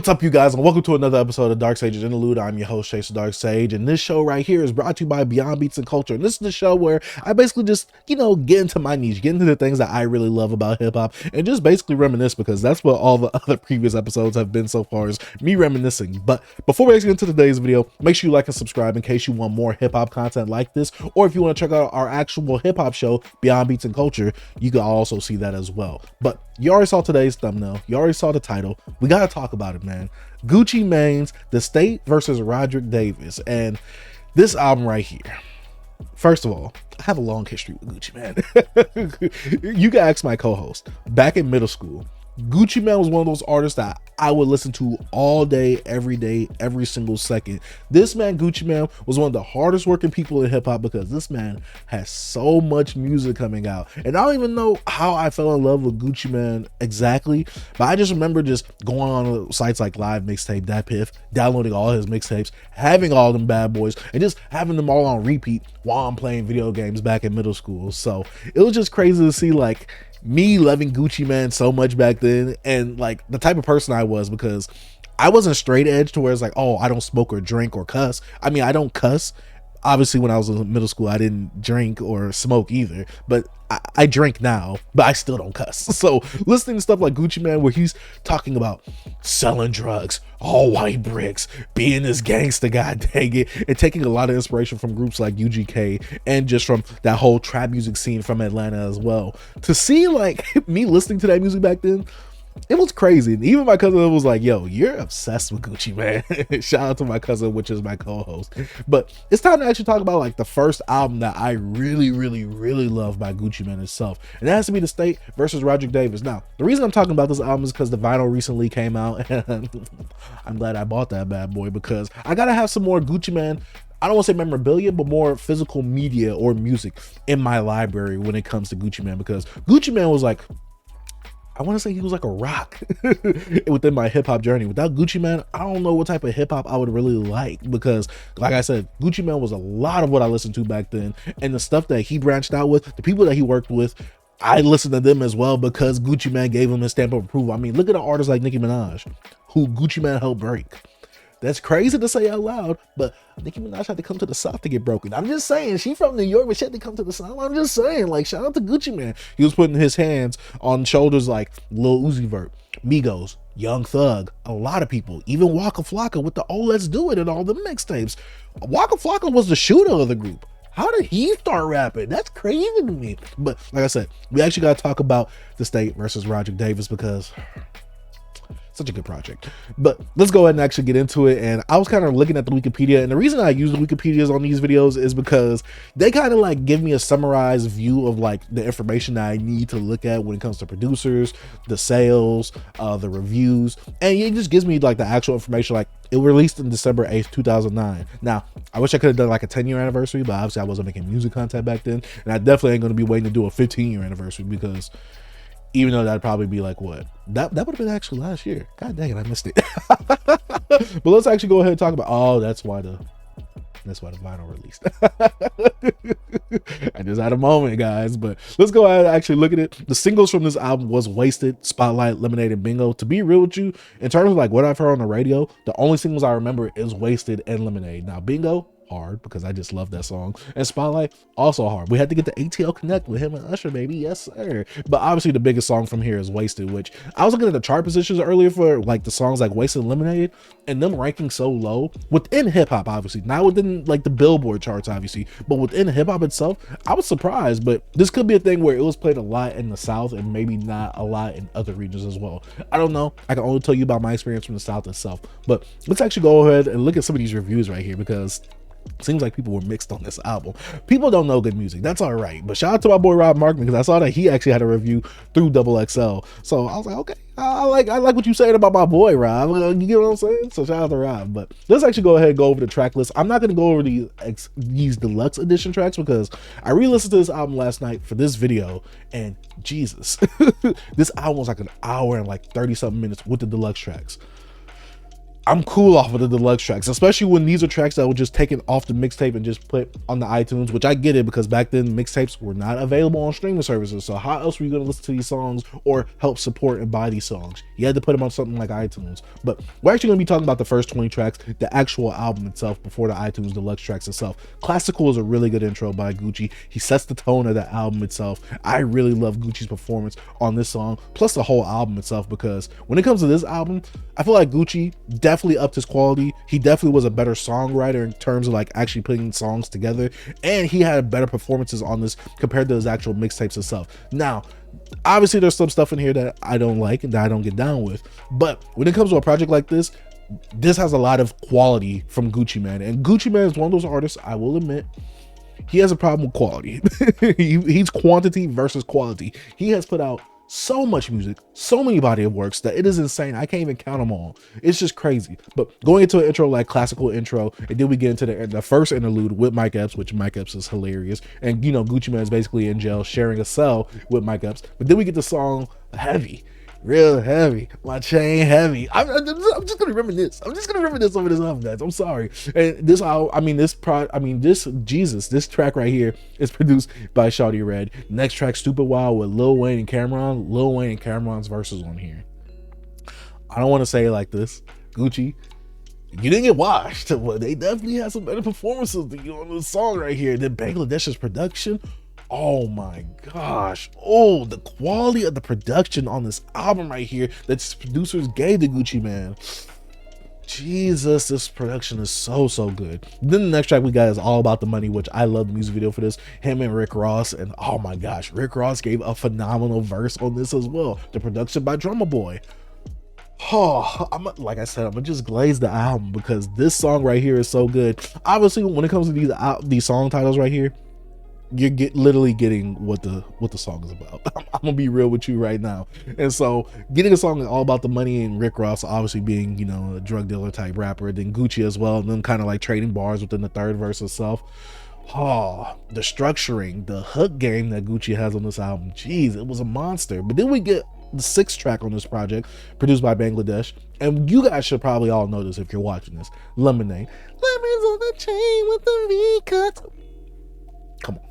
What's up, you guys, and welcome to another episode of Dark Sage's Interlude. I'm your host, Chase the Dark Sage, and this show right here is brought to you by Beyond Beats and Culture. And this is the show where I basically just, get into my niche, get into the things that I really love about hip-hop, and just basically reminisce, because that's what all the other previous episodes have been so far, is me reminiscing. But before we get into today's video, make sure you like and subscribe in case you want more hip-hop content like this, or if you want to check out our actual hip-hop show, Beyond Beats and Culture, you can also see that as well. But you already saw today's thumbnail, you already saw the title, we gotta talk about it, man. Gucci Mane's The State Vs Radric Davis, and this album right here. First of all, I have a long history with Gucci Mane. You can ask my co-host. Back in middle school, Gucci Mane was one of those artists that I would listen to all day, every single second. This man, Gucci Mane, was one of the hardest working people in hip hop because this man has so much music coming out. And I don't even know how I fell in love with Gucci Mane exactly, but I just remember just going on sites like Live Mixtape, Dat Piff, downloading all his mixtapes, having all them bad boys, and just having them all on repeat while I'm playing video games back in middle school. So it was just crazy to see, like, me loving Gucci Mane so much back then, and like the type of person I was, because I wasn't straight edge to where it's like, oh, I don't smoke or drink or cuss. I mean, I don't cuss. Obviously, when I was in middle school, I didn't drink or smoke either, but I drink now, but I still don't cuss. So listening to stuff like Gucci Mane, where he's talking about selling drugs, all white bricks, being this gangster guy, dang it, and taking a lot of inspiration from groups like UGK and just from that whole trap music scene from Atlanta as well. To see like me listening to that music back then, it was crazy. And even my cousin was like, yo, you're obsessed with Gucci Mane. Shout out to my cousin, which is my co-host. But it's time to actually talk about like the first album that I really love by Gucci Mane itself, and that has to be The State Vs Radric Davis. Now, the reason I'm talking about this album is because the vinyl recently came out, and I'm glad I bought that bad boy, because I gotta have some more Gucci Mane, I don't want to say memorabilia, but more physical media or music in my library when it comes to Gucci Mane, because Gucci Mane was like, I want to say he was like a rock within my hip hop journey. Without Gucci Mane, I don't know what type of hip hop I would really like, because like I said, Gucci Mane was a lot of what I listened to back then, and the stuff that he branched out with, the people that he worked with, I listened to them as well because Gucci Mane gave him a stamp of approval. I mean, look at an artist like Nicki Minaj, who Gucci Mane helped break. That's crazy to say out loud, but Nicki Minaj had to come to the South to get broken. I'm just saying, she from New York, but she had to come to the South. I'm just saying, like, shout out to Gucci Mane. He was putting his hands on shoulders like Lil Uzi Vert, Migos, Young Thug, a lot of people, even Waka Flocka with the Oh Let's Do It and all the mixtapes. Waka Flocka was the shooter of the group. How did he start rapping? That's crazy to me. But like I said, we actually got to talk about The State Vs Radric Davis, because such a good project. But let's go ahead and actually get into it. And I was kind of looking at the Wikipedia, and the reason I use the Wikipedias on these videos is because they kind of like give me a summarized view of like the information that I need to look at when it comes to producers, the sales, the reviews, and it just gives me like the actual information. Like, it released in December 8th, 2009. Now, I wish I could have done like a 10-year anniversary, but obviously I wasn't making music content back then, and I definitely ain't going to be waiting to do a 15-year anniversary, because even though that'd probably be like, what, that would have been actually last year. God dang it, I missed it. But let's actually go ahead and talk about, oh, that's why the vinyl released. I just had a moment, guys. But let's go ahead and actually look at it. The singles from this album was Wasted, Spotlight, Lemonade, and Bingo. To be real with you, in terms of like what I've heard on the radio, the only singles I remember is Wasted and Lemonade. Now, Bingo, hard, because I just love that song, and Spotlight, also hard. We had to get the ATL Connect with him and Usher, baby. Yes, sir. But obviously the biggest song from here is Wasted, which I was looking at the chart positions earlier for like the songs like Wasted and Lemonade, and them ranking so low within hip-hop, obviously not within like the Billboard charts, obviously, but within hip-hop itself. I was surprised, but this could be a thing where it was played a lot in the South and maybe not a lot in other regions as well. I don't know. I can only tell you about my experience from the South itself. But let's actually go ahead and look at some of these reviews right here, because seems like people were mixed on this album. People don't know good music. That's all right. But shout out to my boy Rob Markman, because I saw that he actually had a review through XXL. So I was like, okay, I like what you're saying about my boy Rob. You get what I'm saying? So shout out to Rob. But let's actually go ahead and go over the track list. I'm not going to go over these deluxe edition tracks, because I re-listened to this album last night for this video, and Jesus, this album was like an hour and like 30 something minutes with the deluxe tracks. I'm cool off of the deluxe tracks, especially when these are tracks that were just taken off the mixtape and just put on the iTunes, which I get it because back then mixtapes were not available on streaming services. So how else were you going to listen to these songs or help support and buy these songs? You had to put them on something like iTunes. But we're actually going to be talking about the first 20 tracks, the actual album itself before the iTunes deluxe tracks itself. Classical is a really good intro by Gucci. He sets the tone of the album itself. I really love Gucci's performance on this song, plus the whole album itself, because when it comes to this album, I feel like Gucci definitely upped his quality. He definitely was a better songwriter in terms of like actually putting songs together, and he had better performances on this compared to his actual mixtapes itself. Now, obviously there's some stuff in here that I don't like and that I don't get down with, but when it comes to a project like this has a lot of quality from Gucci Mane, and Gucci Mane is one of those artists, I will admit, he has a problem with quality. He's quantity versus quality. He has put out so much music, so many body of works that it is insane. I can't even count them all. It's just crazy. But going into an intro like classical intro, and then we get into the first interlude with Mike Epps, which Mike Epps is hilarious. And you know, Gucci Mane is basically in jail sharing a cell with Mike Epps. But then we get the song Heavy. Real heavy, my chain heavy. I'm just gonna reminisce. I'm just gonna reminisce over this album, guys. I'm sorry. And this this track right here is produced by Shawty Red. Next track, Stupid Wild, with Lil Wayne and Cameron. Lil Wayne and Cameron's verses on here. I don't want to say it like this, Gucci, you didn't get washed. Well, they definitely had some better performances than you on this song right here. Then Bangladesh's production. Oh my gosh. Oh, the quality of the production on this album right here that producers gave to Gucci Mane. Jesus, this production is so good. Then the next track we got is All About the Money, which I love the music video for this. Him and Rick Ross, and oh my gosh, Rick Ross gave a phenomenal verse on this as well. The production by Drummer Boy. Oh, like I said, I'm gonna just glaze the album because this song right here is so good. Obviously, when it comes to these song titles right here, you're literally getting what the song is about. I'm gonna be real with you right now. And so getting a song All About the Money, and Rick Ross obviously being, you know, a drug dealer type rapper, then Gucci as well, and then kind of like trading bars within the third verse itself. Oh, the structuring, the hook game that Gucci has on this album, jeez, it was a monster. But then we get the sixth track on this project, produced by Bangladesh, and you guys should probably all know this if you're watching this. Lemonade. Lemons on the chain with the V-cuts. Come on.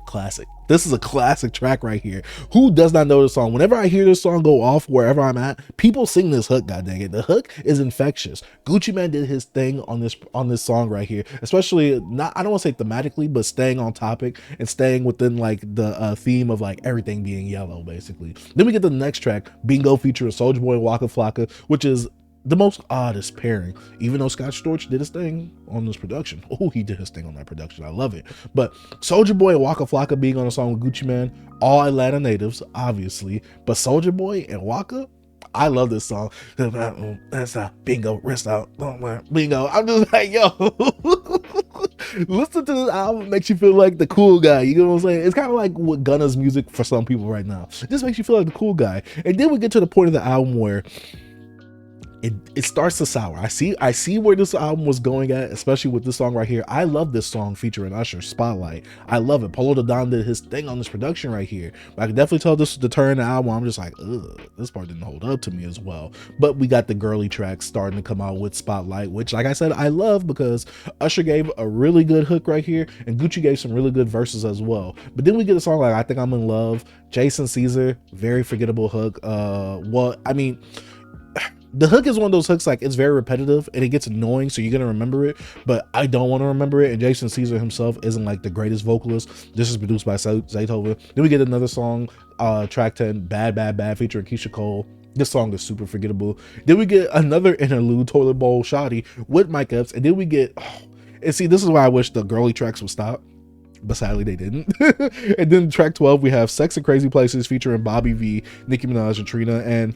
Classic. This is a classic track right here. Who does not know this song? Whenever I hear this song go off wherever I'm at, people sing this hook, god dang it. The hook is infectious. Gucci Mane did his thing on this song right here, especially not, I don't want to say thematically, but staying on topic and staying within like the theme of like everything being yellow, basically. Then we get the next track, Bingo featuring Soulja Boy and Waka Flocka, which is the most oddest pairing, even though Scott Storch did his thing on this production. Oh, he did his thing on that production. I love it. But Soulja Boy and Waka Flocka being on a song with Gucci Mane, all Atlanta natives, obviously. But Soulja Boy and Waka, I love this song. That's a bingo, wrist out, bingo. I'm just like, yo, listen to this album, makes you feel like the cool guy. You know what I'm saying? It's kind of like what Gunna's music for some people right now. It just makes you feel like the cool guy. And then we get to the point of the album where it starts to sour. I see where this album was going at, especially with this song right here. I love this song featuring Usher, Spotlight. I love it. Polo the Don did his thing on this production right here. But I can definitely tell this is the turn of the album. I'm just like, ugh, this part didn't hold up to me as well. But we got the girly tracks starting to come out with Spotlight, which, like I said, I love because Usher gave a really good hook right here, and Gucci gave some really good verses as well. But then we get a song like I Think I'm in Love, Jason Caesar, very forgettable hook. Well, I mean, the hook is one of those hooks, like, it's very repetitive and it gets annoying, so you're gonna remember it, but I don't want to remember it. And Jason Caesar himself isn't like the greatest vocalist. This is produced by Zaytoven. Then we get another song, track 10, Bad Bad Bad featuring Keisha Cole. This song is super forgettable. Then we get another interlude, Toilet Bowl Shoddy with Mike Epps. And then we get, and see, this is why I wish the girly tracks would stop, but sadly they didn't. And then track 12, we have Sex and Crazy Places featuring Bobby V, Nicki Minaj, and Trina. And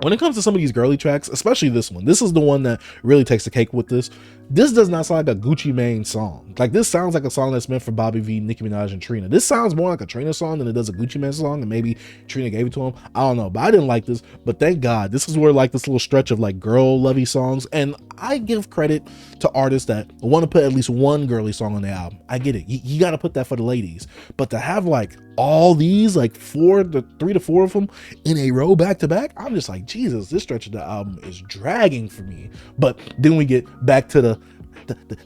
when it comes to some of these girly tracks, especially this one, this is the one that really takes the cake with this. This does not sound like a Gucci Mane song. Like, this sounds like a song that's meant for Bobby V, Nicki Minaj, and Trina. This sounds more like a Trina song than it does a Gucci Mane song, and maybe Trina gave it to him. I don't know, but I didn't like this. But thank God, this is where like this little stretch of like girl lovey songs, and I give credit to artists that want to put at least one girly song on their album. I get it. You got to put that for the ladies. But to have like all these, like 3 to 4 of them in a row back to back, I'm just like, Jesus, this stretch of the album is dragging for me. But then we get back to the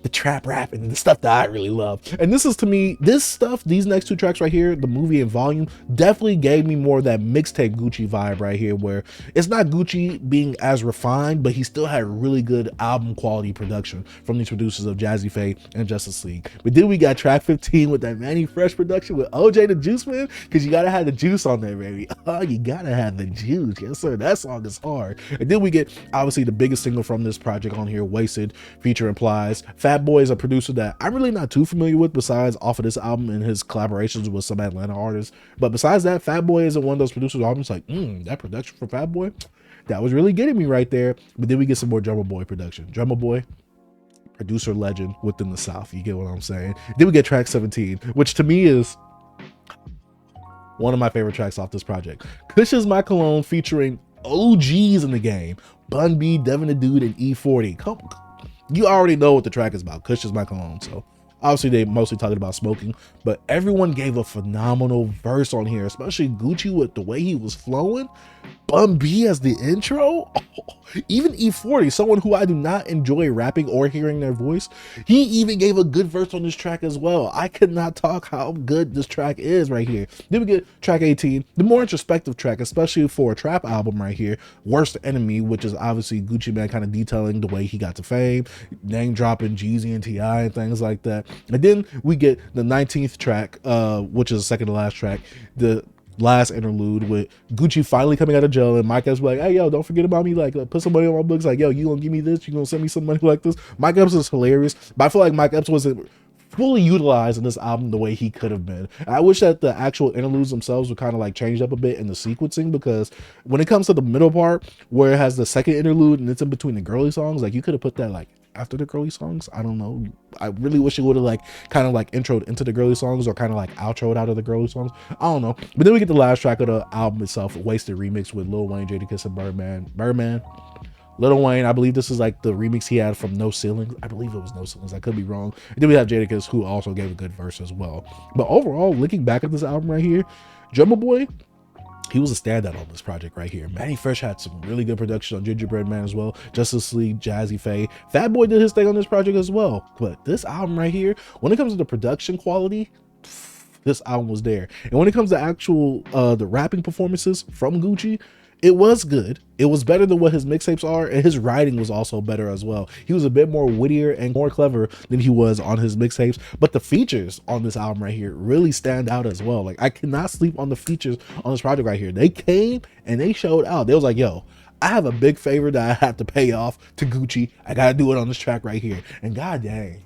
trap rap and the stuff that I really love. And this is, to me, this stuff, these next 2 tracks right here, the movie and volume, definitely gave me more of that mixtape Gucci vibe right here, where it's not Gucci being as refined, but he still had really good album quality production from these producers of Jazzy Faye and Justice League. But then we got track 15 with that Manny Fresh production with OJ the Juice Man, because you gotta have the juice on there, baby. Oh, you gotta have the juice. Yes, sir. That song is hard. And then we get, obviously, the biggest single from this project on here, Wasted, featuring Plies. Fat Boy is a producer that I'm really not too familiar with, besides off of this album and his collaborations with some Atlanta artists. But besides that, Fat Boy isn't one of those producers where I'm just like, that production for Fat Boy, that was really getting me right there. But then we get some more Drummer Boy production. Drummer Boy, producer legend within the South. You get what I'm saying? Then we get track 17, which to me is one of my favorite tracks off this project. Kush Is My Cologne, featuring OGs in the game, Bun B, Devin the Dude, and E40. Come on. You already know what the track is about. Kush Is My Cologne. So obviously they mostly talking about smoking, but everyone gave a phenomenal verse on here, especially Gucci with the way he was flowing. Bun B as the intro. Even E40, someone who I do not enjoy rapping or hearing their voice, he even gave a good verse on this track as well. I could not talk how good this track is right here. Then we get track 18, the more introspective track, especially for a trap album right here, Worst Enemy, which is obviously Gucci Mane kind of detailing the way he got to fame, name dropping Jeezy and T.I. and things like that. And then we get the 19th track, which is the second to last track, the last interlude, with Gucci finally coming out of jail, and Mike Epps like, hey, yo, don't forget about me, like put some money on my books, like, yo, you gonna give me this, you gonna send me some money like this. Mike Epps is hilarious, but I feel like Mike Epps wasn't fully utilized in this album the way he could have been. I wish that the actual interludes themselves were kind of like changed up a bit in the sequencing, because when it comes to the middle part where it has the second interlude and it's in between the girly songs, like you could have put that like after the girly songs. I don't know. I really wish it would have like kind of like introed into the girly songs, or kind of like outroed out of the girly songs. I don't know. But then we get the last track of the album itself, Wasted remix with Lil Wayne, Jadakiss, and Birdman. Lil Wayne, I believe this is like the remix he had from No Ceilings. I believe it was No Ceilings. I could be wrong. And then we have Jadakiss, who also gave a good verse as well. But overall, looking back at this album right here, Drummer Boy, he was a standout on this project right here. Manny Fresh had some really good production on Gingerbread Man as well. Justice League, Jazzy Faye. Fat Boy did his thing on this project as well. But this album right here, when it comes to the production quality, this album was there. And when it comes to actual the rapping performances from Gucci, it was good. It was better than what his mixtapes are, and his writing was also better as well. He was a bit more wittier and more clever than he was on his mixtapes, but the features on this album right here really stand out as well. Like, I cannot sleep on the features on this project right here. They came and they showed out. They was like, yo, I have a big favor that I have to pay off to Gucci. I gotta do it on this track right here. And god dang,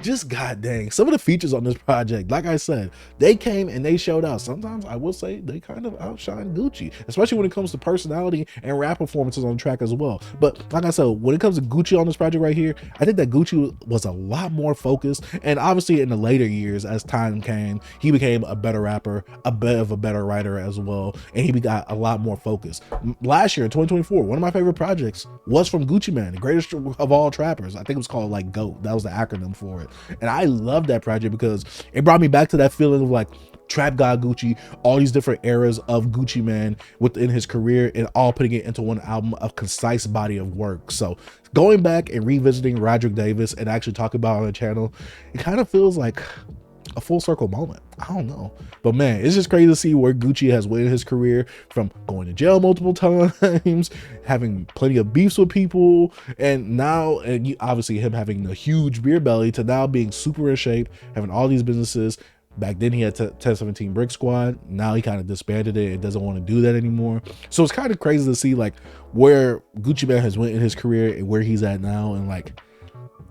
just god dang, some of the features on this project, like I said, they came and they showed out. Sometimes I will say they kind of outshine Gucci, especially when it comes to personality and rap performances on the track as well. But like I said, when it comes to Gucci on this project right here, I think that Gucci was a lot more focused. And obviously in the later years, as time came, he became a better rapper, a bit of a better writer as well, and he got a lot more focused. Last year in 2024, one of my favorite projects was from Gucci Mane, the greatest of all trappers. I think it was called like GOAT. That was the acronym for it. And I love that project because it brought me back to that feeling of like Trap God Gucci, all these different eras of Gucci Mane within his career, and all putting it into one album of concise body of work. So going back and revisiting Radric Davis and actually talking about it on the channel, it kind of feels like a full circle moment. I don't know, but man, it's just crazy to see where Gucci has went in his career, from going to jail multiple times, having plenty of beefs with people, and now, and obviously him having the huge beer belly, to now being super in shape, having all these businesses. Back then he had 1017 Brick Squad. Now he kind of disbanded it. It doesn't want to do that anymore. So it's kind of crazy to see like where Gucci Mane has went in his career and where he's at now, and like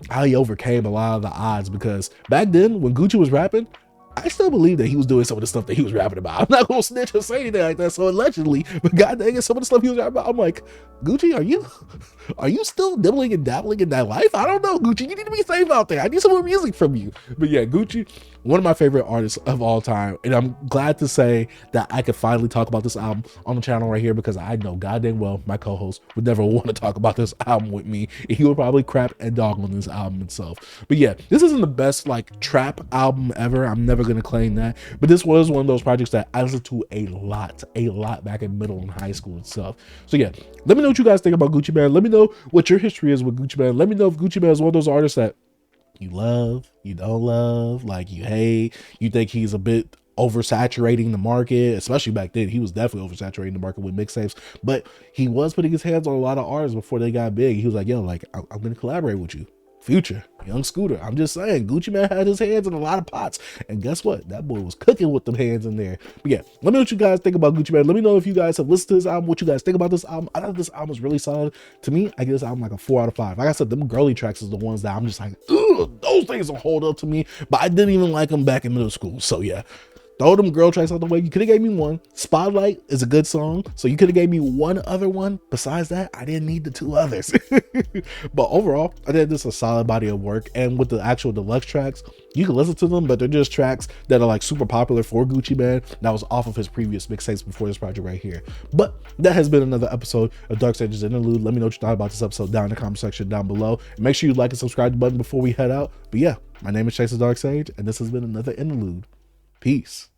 how he overcame a lot of the odds. Because back then when Gucci was rapping, I still believe that he was doing some of the stuff that he was rapping about. I'm not gonna snitch or say anything like that. So allegedly, but god dang it, some of the stuff he was rapping about, I'm like, Gucci, are you still dibbling and dabbling in that life? I don't know, Gucci. You need to be safe out there. I need some more music from you. But yeah, Gucci, one of my favorite artists of all time. And I'm glad to say that I could finally talk about this album on the channel right here, because I know goddamn well my co-host would never want to talk about this album with me. He would probably crap and dog on this album itself. But yeah, this isn't the best like trap album ever. I'm never gonna claim that. But this was one of those projects that I listened to a lot back in middle and high school and stuff. So yeah, let me know what you guys think about Gucci Mane. Let me know what your history is with Gucci Mane. Let me know if Gucci Mane is one of those artists that you love, you don't love, like you hate, you think he's a bit oversaturating the market. Especially back then, he was definitely oversaturating the market with mixtapes, but he was putting his hands on a lot of artists before they got big. He was like, yo, like I'm gonna collaborate with you. Future, Young Scooter. I'm just saying, Gucci Mane had his hands in a lot of pots, and guess what? That boy was cooking with them hands in there. But yeah, let me know what you guys think about Gucci Mane. Let me know if you guys have listened to this album, what you guys think about this album. I thought this album was really solid. To me, I give this album like a 4 out of 5. Like I said, them girly tracks is the ones that I'm just like, ugh, those things don't hold up to me. But I didn't even like them back in middle school. So yeah, throw them girl tracks out the way. You could have gave me one. Spotlight is a good song, so you could have gave me one other one. Besides that, I didn't need the 2 others. But overall, I think this is a solid body of work. And with the actual deluxe tracks, you can listen to them, but they're just tracks that are like super popular for Gucci Mane. That was off of his previous mixtapes before this project right here. But that has been another episode of Dark Sage's Interlude. Let me know what you thought about this episode down in the comment section down below. And make sure you like and subscribe to the button before we head out. But yeah, my name is Chase the Dark Sage, and this has been another Interlude. Peace.